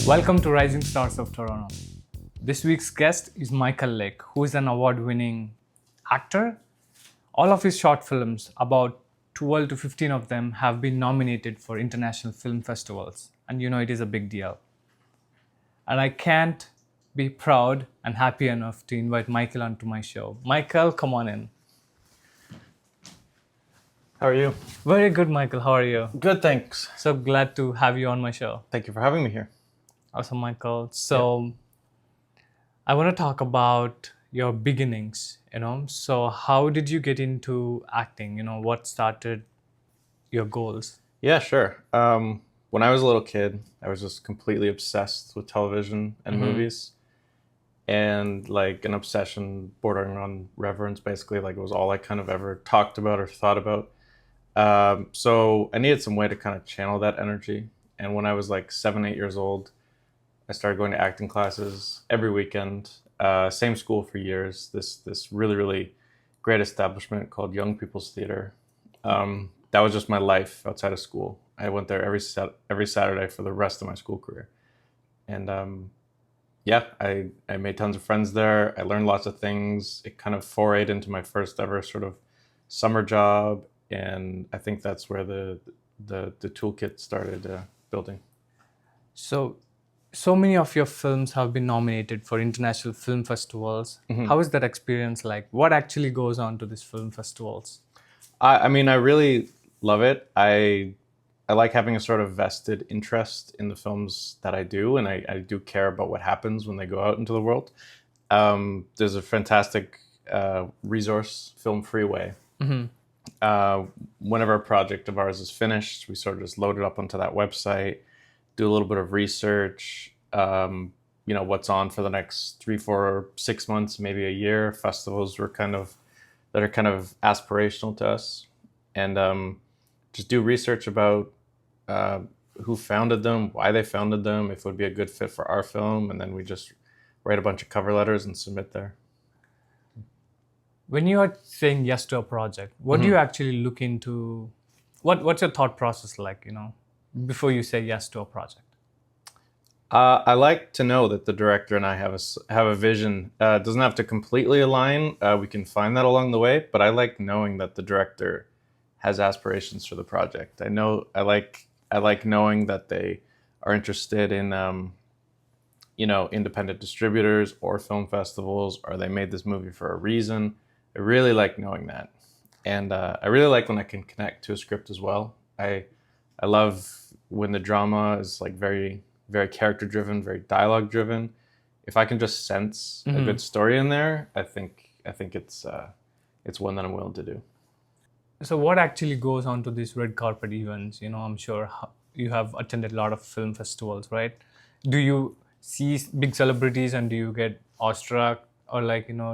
Welcome to Rising Stars of Toronto. This week's guest is Michael Lake, who is an award-winning actor. All of his short films, about 12 to 15 of them, have been nominated for international film festivals. And you know it is a big deal. And I can't be proud and happy enough to invite Michael onto my show. Michael, come on in. How are you? Very good, Michael. How are you? Good, thanks. So glad to have you on my show. Thank you for having me here. Awesome, Michael. So I want to talk about your beginnings, So how did you get into acting? What started your goals? Yeah, sure. When I was a little kid, I was just completely obsessed with television and movies. And like an obsession bordering on reverence, basically. Like it was all I kind of ever talked about or thought about. So I needed some way to kind of channel that energy. And when I was like 7, 8 years old, I started going to acting classes every weekend. Same school for years. This really, really great establishment called Young People's Theater. That was just my life outside of school. I went there every Saturday for the rest of my school career. And I made tons of friends there. I learned lots of things. It kind of forayed into my first ever sort of summer job. And I think that's where the toolkit started building. So many of your films have been nominated for international film festivals. How is that experience like? What actually goes on to these film festivals? I mean, I really love it. I like having a sort of vested interest in the films that I do, and I do care about what happens when they go out into the world. There's a fantastic resource, Film Freeway. Whenever a project of ours is finished, we sort of just load it up onto that website, do a little bit of research, what's on for the next 3, 4, 6 months, maybe a year. Festivals that are kind of aspirational to us, and just do research about who founded them, why they founded them, if it would be a good fit for our film, and then we just write a bunch of cover letters and submit there. When you are saying yes to a project, what do you actually look into? What's your thought process like, before you say yes to a project? I like to know that the director and I have a vision. It doesn't have to completely align. We can find that along the way, but I like knowing that the director has aspirations for the project. I like knowing that they are interested in independent distributors or film festivals, or they made this movie for a reason. I really like knowing that, and I really like when I can connect to a script as well. I love when the drama is like very, very character driven, very dialogue driven. If I can just sense a good story in there, I think it's one that I'm willing to do. So what actually goes on to these red carpet events? I'm sure you have attended a lot of film festivals, right? Do you see big celebrities and do you get awestruck, or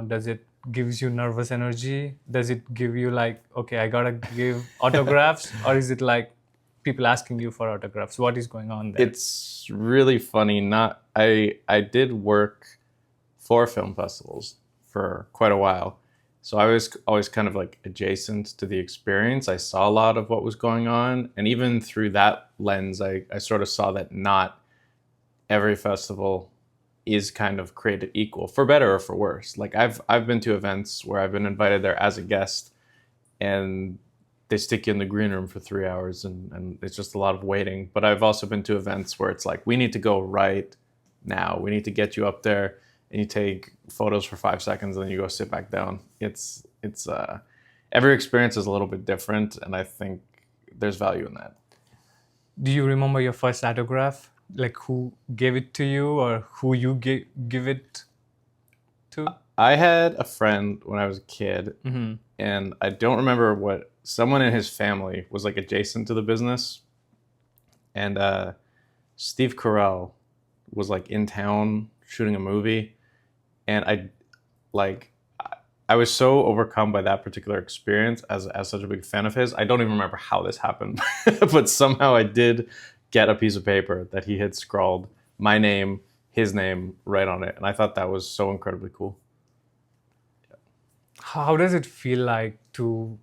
does it gives you nervous energy? Does it give you like, okay, I gotta give autographs, or is it like people asking you for autographs? What is going on there? It's really funny. I did work for film festivals for quite a while. So I was always kind of like adjacent to the experience. I saw a lot of what was going on. And even through that lens, I sort of saw that not every festival is kind of created equal, for better or for worse. Like I've been to events where I've been invited there as a guest, and they stick you in the green room for 3 hours, and it's just a lot of waiting. But I've also been to events where it's like, we need to go right now. We need to get you up there, and you take photos for 5 seconds, and then you go sit back down. It's every experience is a little bit different, and I think there's value in that. Do you remember your first autograph? Like who gave it to you, or who you give it to? I had a friend when I was a kid, and I don't remember what, someone in his family was like adjacent to the business, and Steve Carell was like in town shooting a movie, and I was so overcome by that particular experience as such a big fan of his. I don't even remember how this happened, but somehow I did get a piece of paper that he had scrawled my name, his name right on it. And I thought that was so incredibly cool. How does it feel like to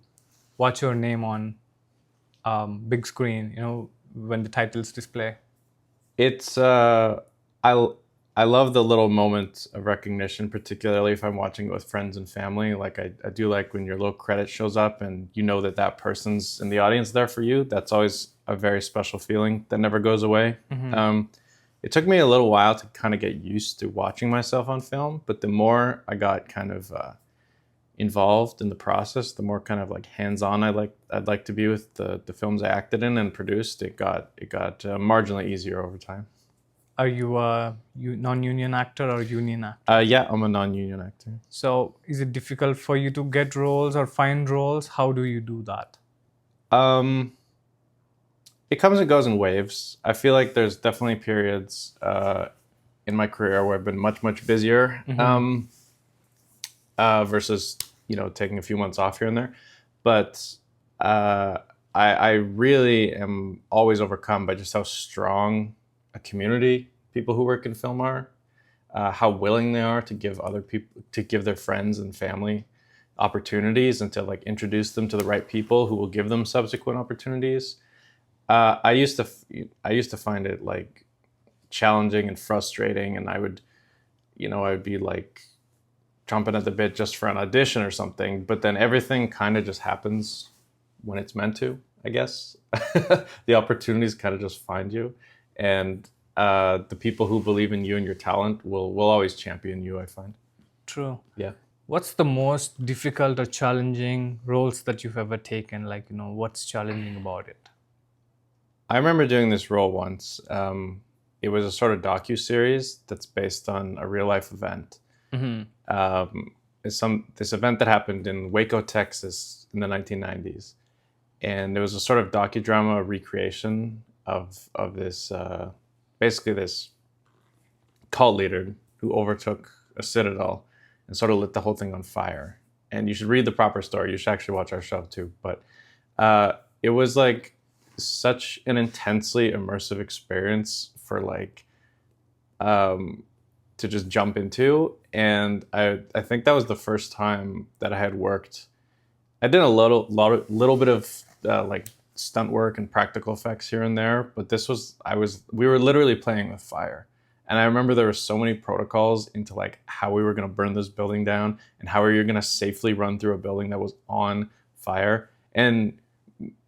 watch your name on big screen, when the titles display? It's I I love the little moments of recognition, particularly if I'm watching it with friends and family. Like I do like when your little credit shows up and you know that that person's in the audience there for you. That's always a very special feeling that never goes away. It took me a little while to kind of get used to watching myself on film, but the more I got kind of involved in the process, the more kind of like hands-on I'd like to be with the films I acted in and produced. It got marginally easier over time. Are you a non-union actor or union actor? Yeah, I'm a non-union actor. So is it difficult for you to get roles or find roles? How do you do that? Um, it comes and goes in waves. I feel like there's definitely periods in my career where I've been much busier versus taking a few months off here and there. But I really am always overcome by just how strong a community people who work in film are, how willing they are to give other people, to give their friends and family opportunities and to like introduce them to the right people who will give them subsequent opportunities. I used to find it like challenging and frustrating, and I would be like chomping at the bit just for an audition or something, but then everything kind of just happens when it's meant to, I guess. The opportunities kind of just find you, and the people who believe in you and your talent will always champion you, I find. True. Yeah. What's the most difficult or challenging roles that you've ever taken? Like, what's challenging about it? I remember doing this role once. It was a sort of docu-series that's based on a real-life event. This event that happened in Waco, Texas in the 1990s. And there was a sort of docudrama recreation of this, basically this cult leader who overtook a citadel and sort of lit the whole thing on fire. And you should read the proper story. You should actually watch our show too. But it was like such an intensely immersive experience for like to just jump into. And I think that was the first time that I had worked. I did a little bit of like stunt work and practical effects here and there, but we were literally playing with fire. And I remember there were so many protocols into like how we were going to burn this building down and how we were going to safely run through a building that was on fire. And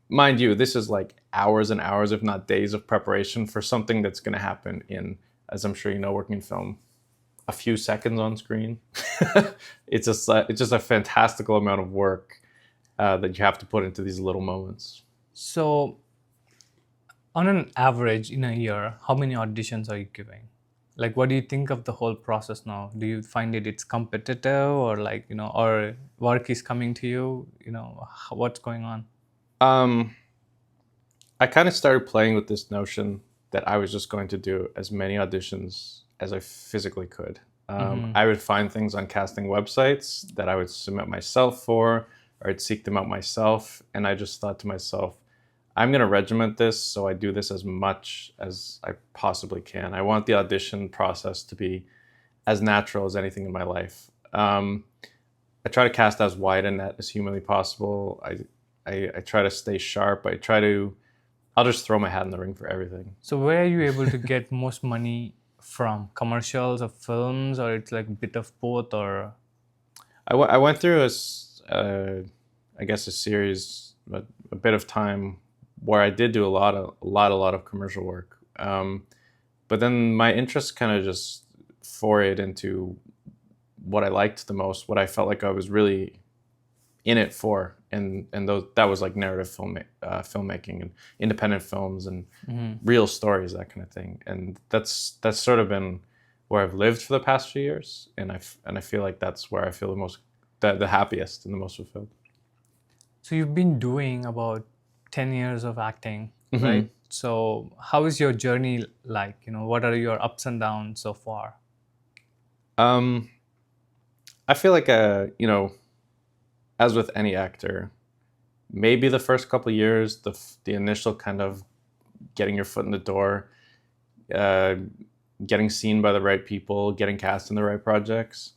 mind you, this is like hours and hours, if not days of preparation for something that's going to happen in, as I'm sure you know, working in film, a few seconds on screen. It's just a fantastical amount of work that you have to put into these little moments. So, on an average in a year, how many auditions are you giving? Like, what do you think of the whole process now? Do you find it's competitive, or like, or work is coming to you? What's going on? I kind of started playing with this notion that I was just going to do as many auditions as I physically could. I would find things on casting websites that I would submit myself for, or I'd seek them out myself. And I just thought to myself, I'm going to regiment this so I do this as much as I possibly can. I want the audition process to be as natural as anything in my life. I try to cast as wide a net as humanly possible. I try to stay sharp. I'll just throw my hat in the ring for everything. So where are you able to get most money from? Commercials or films, or it's like a bit of both? Or I went through I guess a series, a bit of time where I did do a lot of commercial work. But then my interest kind of just forayed into what I liked the most, what I felt like I was really in it for, and that was like narrative filmmaking and independent films and real stories, that kind of thing. And that's sort of been where I've lived for the past few years, and I feel like that's where I feel the happiest and the most fulfilled. So you've been doing about 10 years of acting, right? So how is your journey like? What are your ups and downs so far? I feel like as with any actor, maybe the first couple of years, the initial kind of getting your foot in the door, getting seen by the right people, getting cast in the right projects.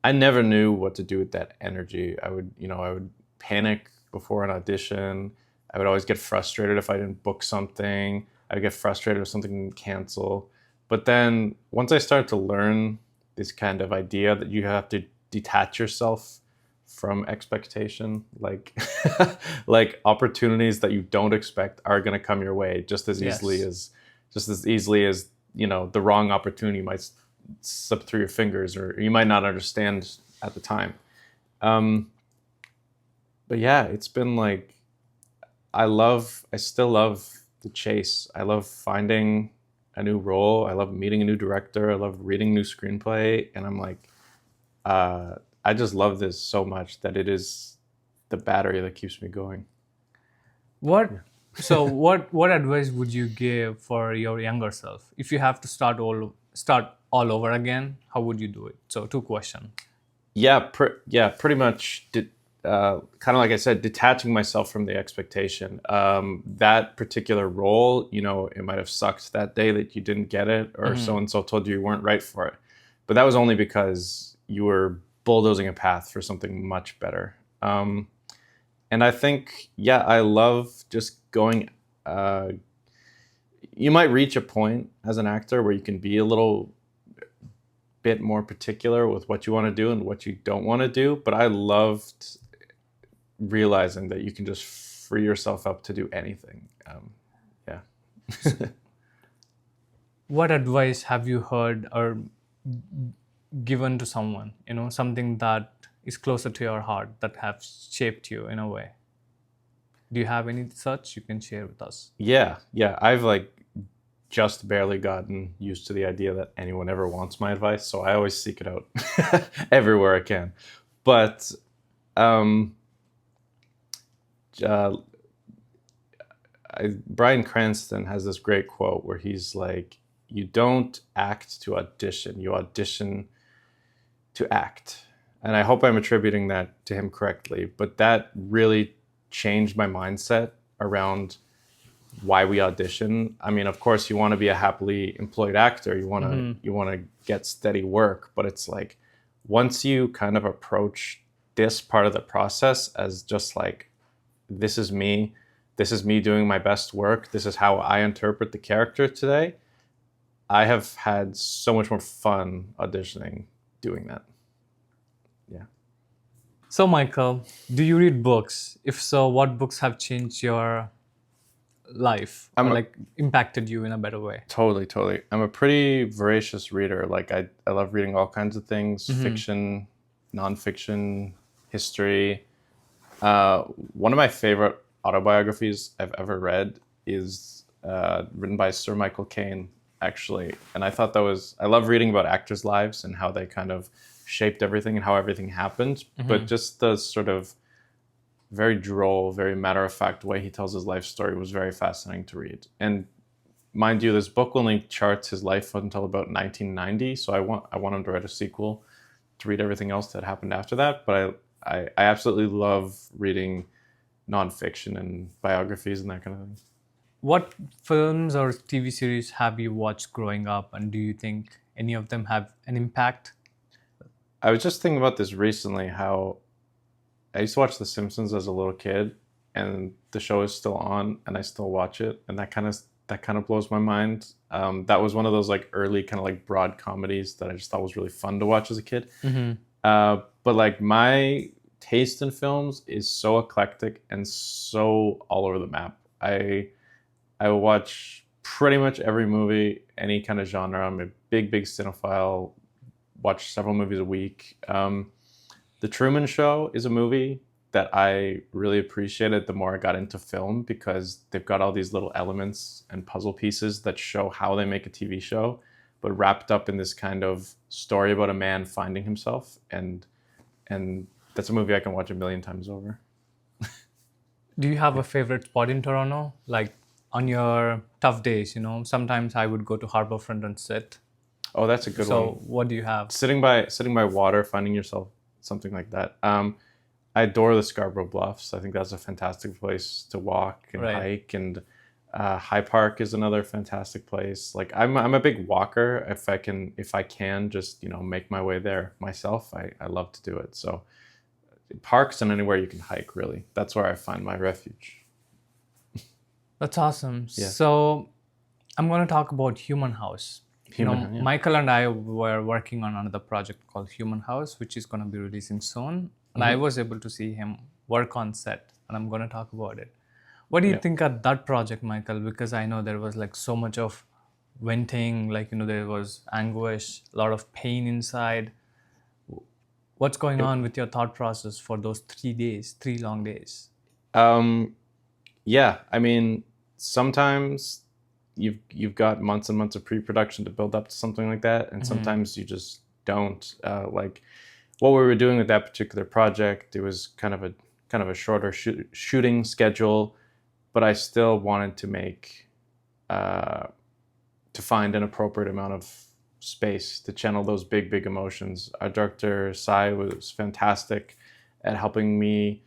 I never knew what to do with that energy. I would panic before an audition. I would always get frustrated if I didn't book something. I would get frustrated if something didn't cancel. But then once I started to learn this kind of idea that you have to detach yourself from expectation, like like opportunities that you don't expect are going to come your way just as easily Yes. as the wrong opportunity might slip through your fingers, or you might not understand at the time. um but yeah, it's been like, I still love the chase. I love finding a new role. I love meeting a new director. I love reading a new screenplay. And I'm like, I just love this so much that it is the battery that keeps me going. What so what advice would you give for your younger self if you have to start all over again? How would you do it? So two questions. Yeah, pretty much. Kind of like I said, detaching myself from the expectation. That particular role, it might have sucked that day that you didn't get it, or so and so told you weren't right for it. But that was only because you were bulldozing a path for something much better. And I think, yeah, I love just going. You might reach a point as an actor where you can be a little bit more particular with what you want to do and what you don't want to do. But I loved realizing that you can just free yourself up to do anything. Yeah. What advice have you heard or given to someone, something that is closer to your heart that have shaped you in a way? Do you have any such you can share with us? Yeah. I've like just barely gotten used to the idea that anyone ever wants my advice, so I always seek it out everywhere I can. But um, uh, Bryan Cranston has this great quote where he's like, "You don't act to audition; you audition to act." And I hope I'm attributing that to him correctly. But that really changed my mindset around why we audition. I mean, of course, you want to be a happily employed actor. You want to get steady work, but it's like once you kind of approach this part of the process as just like, this is me, this is me doing my best work, this is how I interpret the character today. I have had so much more fun auditioning doing that. Yeah. So, Michael, do you read books? If so, what books have changed your life or I'm a, like impacted you in a better way? totally. I'm a pretty voracious reader. Like I love reading all kinds of things, fiction, nonfiction, history. One of my favorite autobiographies I've ever read is written by Sir Michael Caine, actually. And I love reading about actors' lives and how they kind of shaped everything and how everything happened. But just the sort of very droll, very matter-of-fact way he tells his life story was very fascinating to read. And mind you, this book only charts his life until about 1990, so I want him to write a sequel to read everything else that happened after that. But I absolutely love reading nonfiction and biographies and that kind of thing. What films or TV series have you watched growing up, and do you think any of them have an impact? I was just thinking about this recently, how I used to watch The Simpsons as a little kid, and the show is still on, and I still watch it, and that kind of blows my mind. That was one of those like early kind of like broad comedies that I just thought was really fun to watch as a kid. But like my taste in films is so eclectic and so all over the map. I watch pretty much every movie, any kind of genre. I'm a big cinephile. Watch several movies a week. The Truman Show is a movie that I really appreciated the more I got into film, because they've got all these little elements and puzzle pieces that show how they make a TV show, but wrapped up in this kind of story about a man finding himself. And that's a movie I can watch a million times over. Do you have a favorite spot in Toronto? Like on your tough days, sometimes I would go to Harbourfront and sit. Oh, that's a good one. So what do you have? Sitting by water, finding yourself, something like that. I adore the Scarborough Bluffs. I think that's a fantastic place to walk and Right. hike. And High Park is another fantastic place. Like I'm a big walker. If I can just make my way there myself, I love to do it. So parks and anywhere you can hike, really. That's where I find my refuge. That's awesome. Yeah. So I'm going to talk about Human House. Yeah. Michael and I were working on another project called Human House, which is going to be releasing soon. And I was able to see him work on set, and I'm going to talk about it. What do you Yeah. think of that project, Michael? Because I know there was like so much of venting, like, there was anguish, a lot of pain inside. What's going on with your thought process for those 3 days, 3 long days? Yeah, I mean, sometimes you've got months and months of pre-production to build up to something like that, and sometimes you just don't. Like what we were doing with that particular project, it was kind of a shorter shooting schedule, but I still wanted to make to find an appropriate amount of space to channel those big emotions. Our director Sai was fantastic at helping me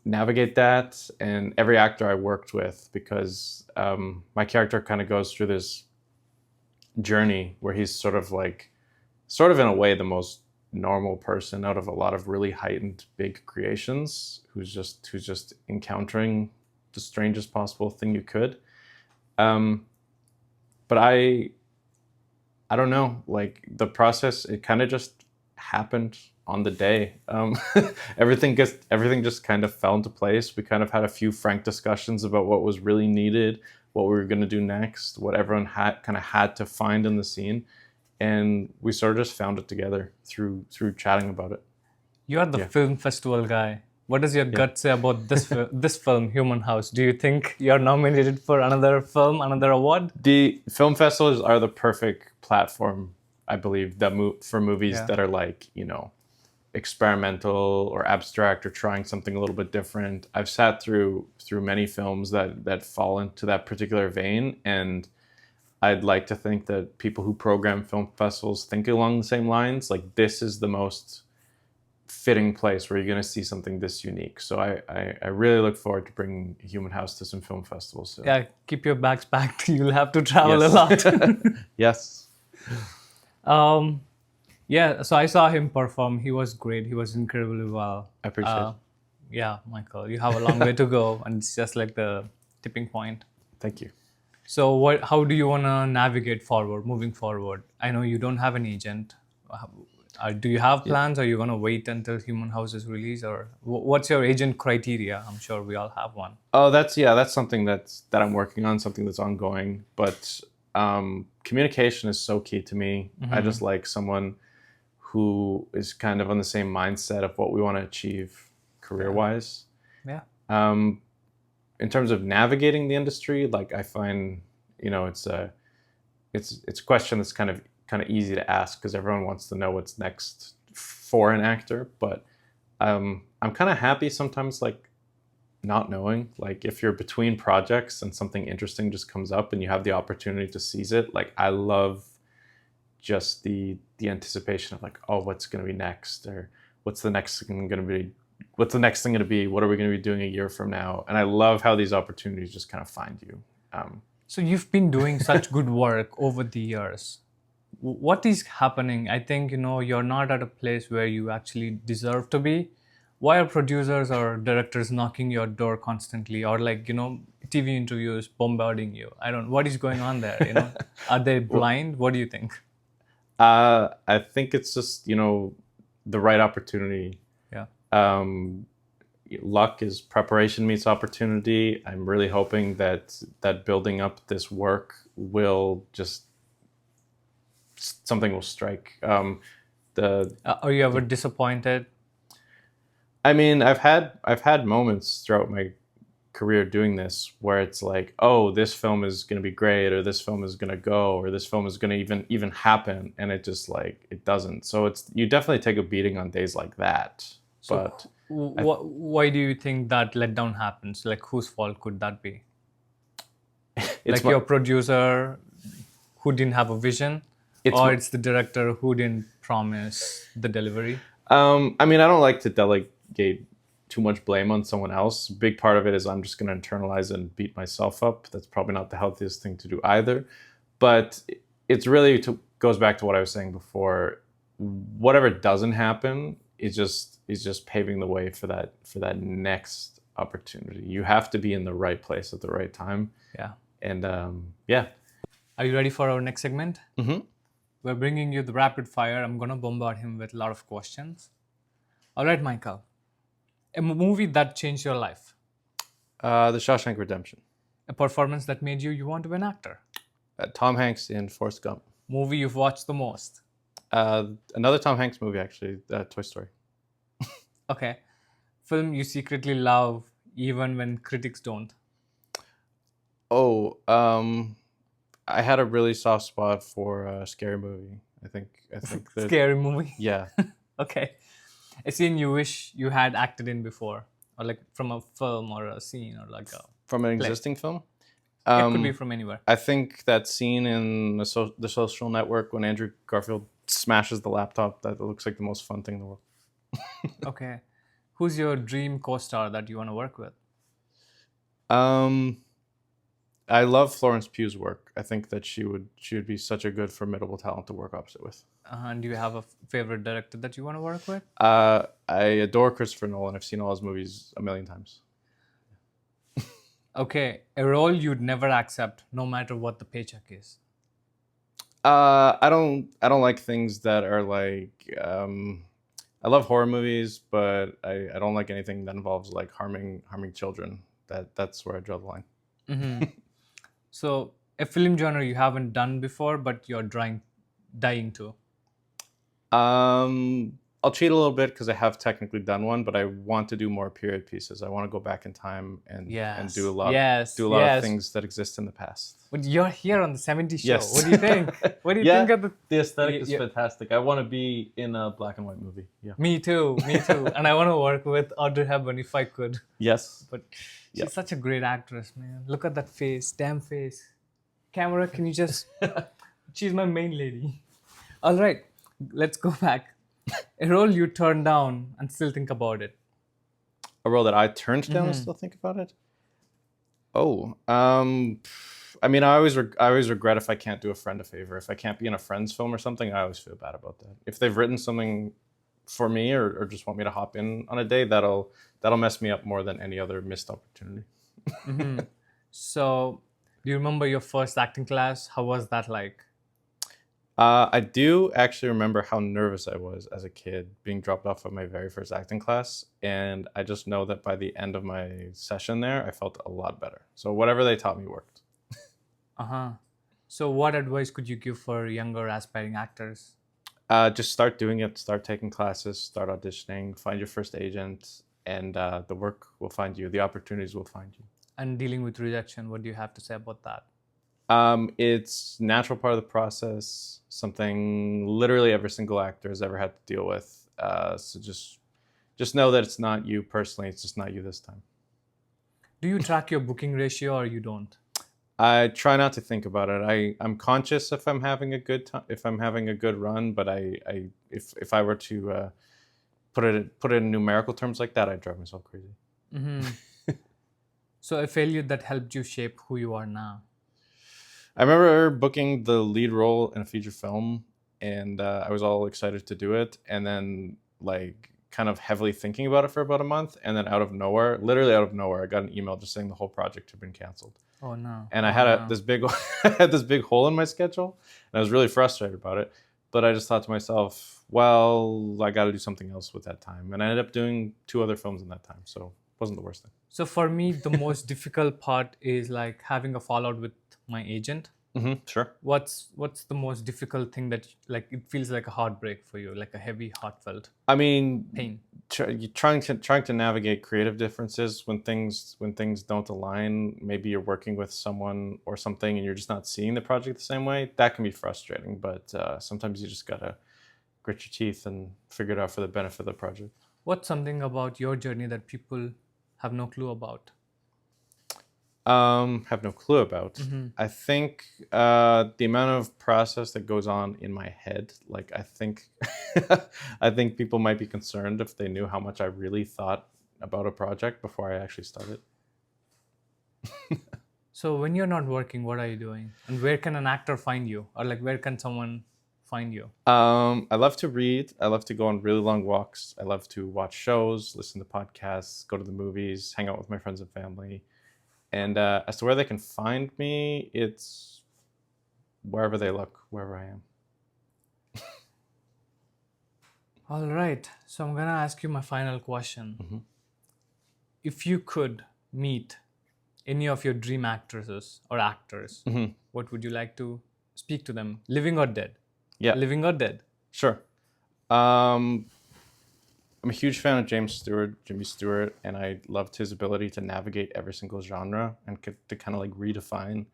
navigate that, and every actor I worked with, because my character kind of goes through this journey where he's sort of in a way the most normal person out of a lot of really heightened big creations, who's just encountering the strangest possible thing you could. But I don't know, like the process, it kind of just happened on the day. Everything just kind of fell into place. We kind of had a few frank discussions about what was really needed, what we were going to do next, what everyone had to find in the scene, and we sort of just found it together through chatting about it. You are the film festival guy. What does your gut say about this film, Human House? Do you think you're nominated for another film, another award? The film festivals are the perfect platform, I believe, for movies that are like, experimental or abstract or trying something a little bit different. I've sat through many films that fall into that particular vein, and I'd like to think that people who program film festivals think along the same lines. Like, this is the most fitting place where you're going to see something this unique. So I really look forward to bringing Human House to some film festivals soon. Yeah, keep your bags packed. You'll have to travel a lot. Yes. Yeah, so I saw him perform. He was great. He was incredibly well. I appreciate it. Yeah, Michael, you have a long way to go, and it's just like the tipping point. Thank you. So how do you want to navigate moving forward? I know you don't have an agent. Do you have plans? Are you going to wait until Human House is released? Or what's your agent criteria? I'm sure we all have one. Oh, that's something that I'm working on, something that's ongoing. But communication is so key to me. I just like someone who is kind of on the same mindset of what we want to achieve career-wise. Yeah. In terms of navigating the industry, like I find, it's a question that's kind of easy to ask because everyone wants to know what's next for an actor. But I'm kind of happy sometimes, like not knowing, like if you're between projects and something interesting just comes up and you have the opportunity to seize it. Like I love just the anticipation of like, oh, what's going to be next, or what's the next thing going to be? What's the next thing going to be? What are we going to be doing a year from now? And I love how these opportunities just kind of find you. So you've been doing such good work over the years. What is happening? I think, you're not at a place where you actually deserve to be. Why are producers or directors knocking your door constantly, or like, TV interviews bombarding you? What is going on there? Are they blind? What do you think? I think it's just, the right opportunity. Yeah. Luck is preparation meets opportunity. I'm really hoping that building up this work will just, something will strike. Are you ever disappointed? I mean, I've had moments throughout my career doing this where it's like, oh, this film is going to be great, or this film is going to go, or this film is going to even happen, and it just like it doesn't. So you definitely take a beating on days like that. So why do you think that letdown happens? Like, whose fault could that be? Like your producer who didn't have a vision, or it's the director who didn't promise the delivery? I mean, I don't like to delegate too much blame on someone else. A big part of it is I'm just going to internalize and beat myself up. That's probably not the healthiest thing to do either. But it's really goes back to what I was saying before. Whatever doesn't happen, it's just paving the way for that next opportunity. You have to be in the right place at the right time. Yeah. And yeah. Are you ready for our next segment? Mm-hmm. We're bringing you the rapid fire. I'm going to bombard him with a lot of questions. All right, Michael. A movie that changed your life. The Shawshank Redemption. A performance that made you want to be an actor. Tom Hanks in Forrest Gump. Movie you've watched the most. Another Tom Hanks movie, actually, Toy Story. Okay. Film you secretly love even when critics don't. Oh, I had a really soft spot for a scary movie. I think that, Scary movie. yeah. Okay. A scene you wish you had acted in before, or like from a film or a scene or like a. From an play. existing film. It could be from anywhere. I think that scene in the Social Network when Andrew Garfield smashes the laptop, that looks like the most fun thing in the world. Okay. Who's your dream co-star that you want to work with? I love Florence Pugh's work. I think that she would be such a good, formidable talent to work opposite with. And do you have a favorite director that you want to work with? I adore Christopher Nolan. I've seen all his movies a million times. Okay, a role you'd never accept, no matter what the paycheck is. I don't like things that are like. I love horror movies, but I don't like anything that involves like harming children. That's where I draw the line. Mm-hmm. So, a film genre you haven't done before, but you're dying to. I'll cheat a little bit because I have technically done one, but I want to do more period pieces. I want to go back in time and do a lot of things that exist in the past. But you're here on the 70s show. Yes. What do you think? What do you think of the aesthetic is fantastic. I want to be in a black and white movie. Yeah. Me too. And I want to work with Audrey Hepburn if I could. Yes. But she's such a great actress, man. Look at that face, damn face. Camera, can you just... She's my main lady. All right, let's go back. A role you turned down and still think about it. A role that I turned down and still think about it? Oh, I mean, I always regret if I can't do a friend a favor. If I can't be in a friend's film or something, I always feel bad about that. If they've written something for me or just want me to hop in on a day, that'll mess me up more than any other missed opportunity. Mm-hmm. So, do you remember your first acting class? How was that like? I do actually remember how nervous I was as a kid being dropped off of my very first acting class. And I just know that by the end of my session there, I felt a lot better. So whatever they taught me worked. Uh-huh. So what advice could you give for younger aspiring actors? Just start doing it, start taking classes, start auditioning, find your first agent, and the work will find you. The opportunities will find you. And dealing with rejection, what do you have to say about that? It's a natural part of the process, something literally every single actor has ever had to deal with. So just know that it's not you personally, it's just not you this time. Do you track your booking ratio or you don't? I try not to think about it. I'm conscious if I'm having a good time, if I'm having a good run, but if I were to put it in numerical terms like that, I'd drive myself crazy. Mm-hmm. So a failure that helped you shape who you are now. I remember booking the lead role in a feature film, and I was all excited to do it, and then like kind of heavily thinking about it for about a month, and then literally out of nowhere, I got an email just saying the whole project had been canceled. Oh no! And I had this big hole in my schedule, and I was really frustrated about it. But I just thought to myself, well, I got to do something else with that time, and I ended up doing 2 other films in that time, so it wasn't the worst thing. So for me, the most difficult part is like having a fallout with my agent. Mm-hmm, sure. What's the most difficult thing that like it feels like a heartbreak for you, like a heavy, heartfelt I mean, pain? Trying to navigate creative differences when things don't align. Maybe you're working with someone or something, and you're just not seeing the project the same way. That can be frustrating, but sometimes you just gotta grit your teeth and figure it out for the benefit of the project. What's something about your journey that people have no clue about? Have no clue about. Mm-hmm. I think the amount of process that goes on in my head, like I think people might be concerned if they knew how much I really thought about a project before I actually started. So when you're not working, what are you doing? And where can an actor find you? Or like where can someone find you? I love to read. I love to go on really long walks. I love to watch shows, listen to podcasts, go to the movies, hang out with my friends and family. And as to where they can find me, it's wherever they look, wherever I am. All right. So I'm going to ask you my final question. If you could meet any of your dream actresses or actors, what would you like to speak to them? Living or dead? Yeah. Living or dead? Sure. I'm a huge fan of Jimmy Stewart, and I loved his ability to navigate every single genre and to kind of like redefine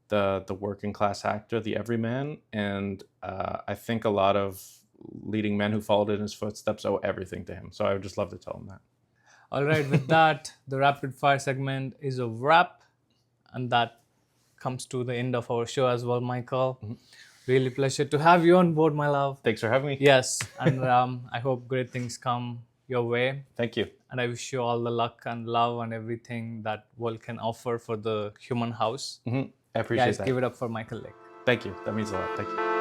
the working class actor, the everyman. And I think a lot of leading men who followed in his footsteps owe everything to him. So I would just love to tell him that. All right. With that, the rapid fire segment is a wrap, and that comes to the end of our show as well, Michael. Really pleasure to have you on board, my love. Thanks for having me. Yes, and I hope great things come your way. Thank you. And I wish you all the luck and love and everything that world can offer for the human house. I appreciate Guys, that. give it up for Michael Lake. Thank you. That means a lot. Thank you.